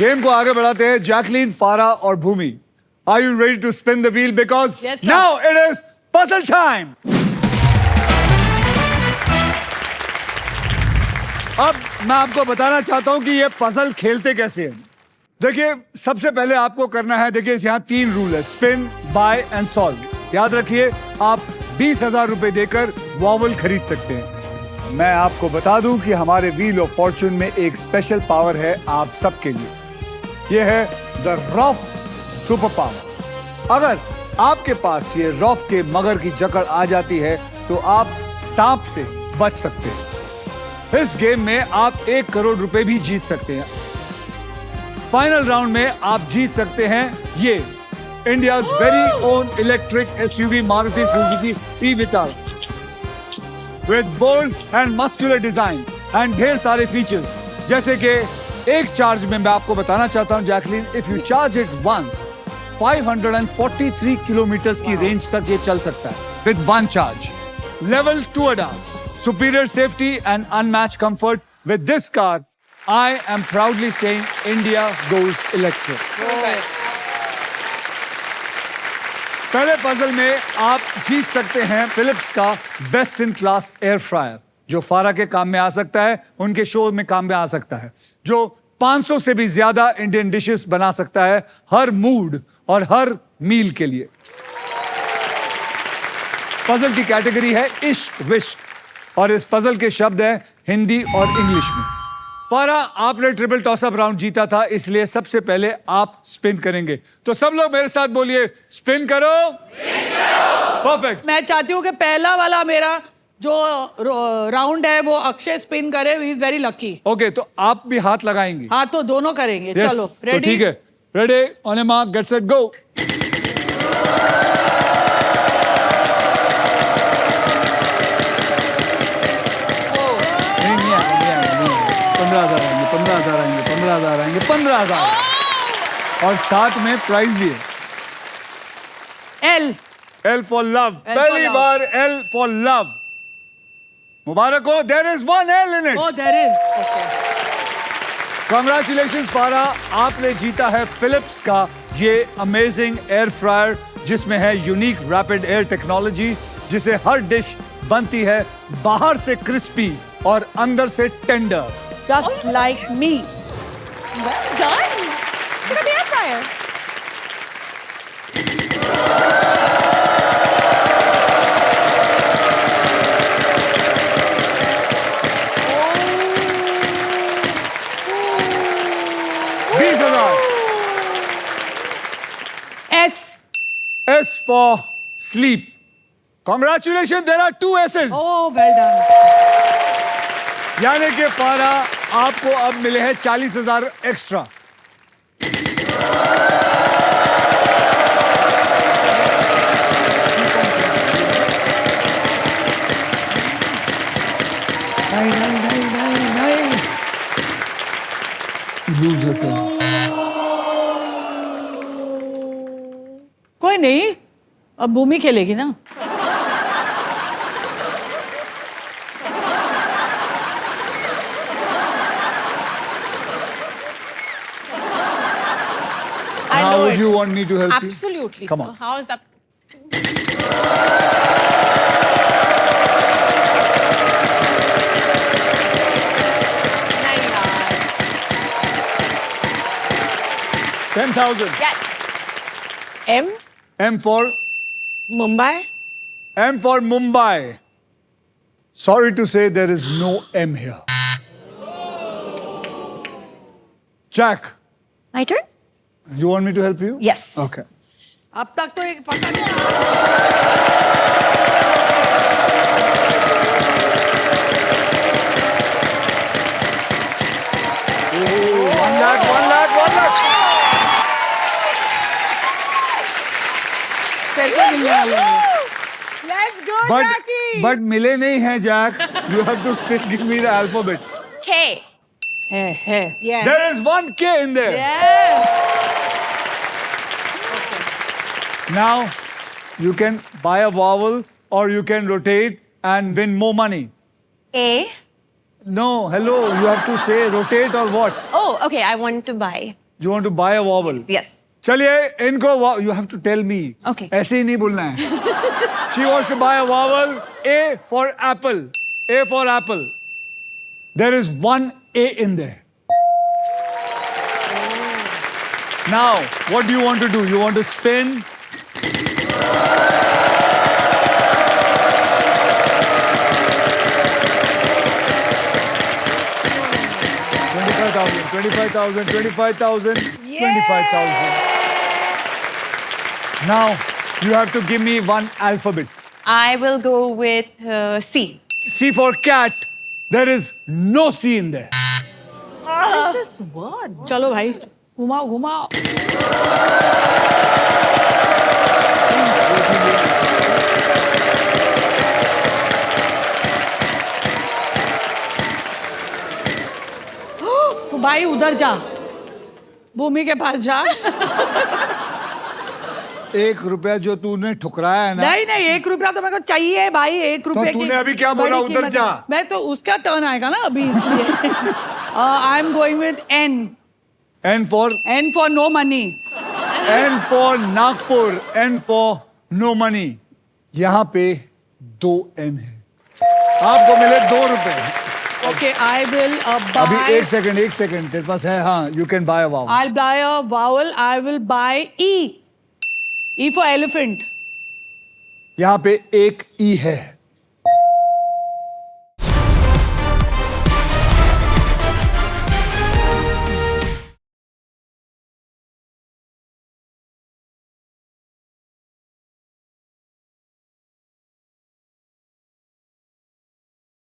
Game को आगे बढ़ाते हैं जैकलीन, फारा और Bhumi. Are you ready to spin the wheel? Because now it is puzzle time. अब मैं आपको बताना चाहता हूं कि ये पजल खेलते कैसे हैं। देखिए, सबसे पहले आपको करना है, देखिए यहाँ 3 रूल है, स्पिन, बाय एंड सॉल्व। याद रखिए, आप 20,000 रुपए देकर वॉवल खरीद सकते हैं। मैं आपको बता दूं कि हमारे व्हील ऑफ फॉर्चून में एक स्पेशल पावर है आप सबके लिए। यह है द रॉफ सुपर पावर। अगर आपके पास ये रॉफ के मगर की जकड़ आ जाती है तो आप सांप से बच सकते हैं। इस गेम में आप 1 करोड़ रुपए भी जीत सकते हैं। फाइनल राउंड में आप जीत सकते हैं ये India's very own electric SUV Maruti Suzuki e Vitara with bold and muscular design and ढेर सारे फीचर्स, जैसे कि एक चार्ज में मैं आपको बताना चाहता हूं Jacqueline, if you charge it once 543 kilometre की रेंज तक ये चल सकता है with 1 charge. Level 2 ADAS, superior safety and unmatched comfort. With this car, I am proudly saying India goes electric. पहले पजल में आप जीत सकते हैं फिलिप्स का best in class air fryer, जो फारा के काम में आ सकता है, उनके शो में काम में आ सकता है, जो 500 से भी ज्यादा इंडियन डिशेस बना सकता है हर मूड और हर मील के लिए। पजल की कैटेगरी है इश्क विश्क और इस पजल के शब्द हैं हिंदी और इंग्लिश में। फारा, आपने ट्रिपल टॉसअप राउंड जीता था, इसलिए सबसे पहले आप स्पिन करेंगे। तो सब लोग मेरे साथ बोलिए, स्पिन करो। परफेक्ट। मैं चाहती हूँ कि पहला वाला मेरा जो राउंड है वो अक्षय स्पिन करे, he is very lucky. Okay, तो आप भी हाथ लगाएंगे? हाँ, तो दोनों करेंगे। yes, चलो रेडी? तो ठीक है, ready, on a mark, get set, go. नहीं आएंगे, 15,000 आएंगे, 15,000 आएंगे, 15,000 आएंगे, 15,000 और साथ में प्राइज भी है। L for love. पहली बार एल फॉर लव। मुबारक हो, there is 1 L in it. Oh, there is. Okay, congratulations Farah, आपने जीता है फिलिप्स का ये अमेजिंग एयर फ्रायर, जिसमें है यूनिक रैपिड एयर टेक्नोलॉजी, जिसे हर डिश बनती है बाहर से क्रिस्पी और अंदर से tender, just like me. Well done. Check out the air fryer. S for sleep. Congratulations, there are 2 S's. Oh, well done. यानी कि फारा, आपको अब मिले हैं 40,000 एक्स्ट्रा। नहीं। लूजर पे। कोई नहीं, अब भूमि खेलेगी ना। How would you want me to help you? Absolutely. Come So on. how is that? 10,000. Yes. M. M for Mumbai. M for Mumbai. Sorry to say there is no M here. Jack, My turn? you want me to help you? Yes. Okay. अब तक तो एक पता नहीं। 1 lakh, 1 lakh, 1 lakh. तेरे को मिलने वाला है। Let's go, Jackie. But मिले नहीं हैं, Jack. You have to still give me the alphabet. K. है। Yes. There is 1 K in there. Yes. Now, you can buy a vowel or you can rotate and win more money. A. No, hello, you have to say rotate or what? Oh, okay. I want to buy. You want to buy a vowel. Yes. चलिए इनको you have to tell me. Okay. ऐसे ही नहीं बोलना है. She wants to buy a vowel. A for apple. A for apple. There is one A in there. Now, what do you want to do? You want to spin. $25,000. Now, you have to give me one alphabet. I will go with C. C for cat. There is no C in there. What is this word? चलो भाई घुमाओ घुमाओ. तो भाई उधर जा, भूमि के पास जा. ₹1 जो तूने ठुकराया है ना. नहीं नहीं, ₹1 तो मेरे को चाहिए भाई. ₹1 तूने अभी क्या बोला? बड़ी उधर कीमत जा. है. मैं तो उसका टर्न आएगा ना अभी, इसलिए. I am going with N. N for N for no money. N for Nagpur. N for no money. यहाँ पे 2 N है. आपको मिले ₹2. Okay, I will अभी buy. एक सेकंड तेरे पास है. हाँ, you can buy a vowel. I'll buy a vowel. I will buy E. E for elephant. यहाँ पे एक E है.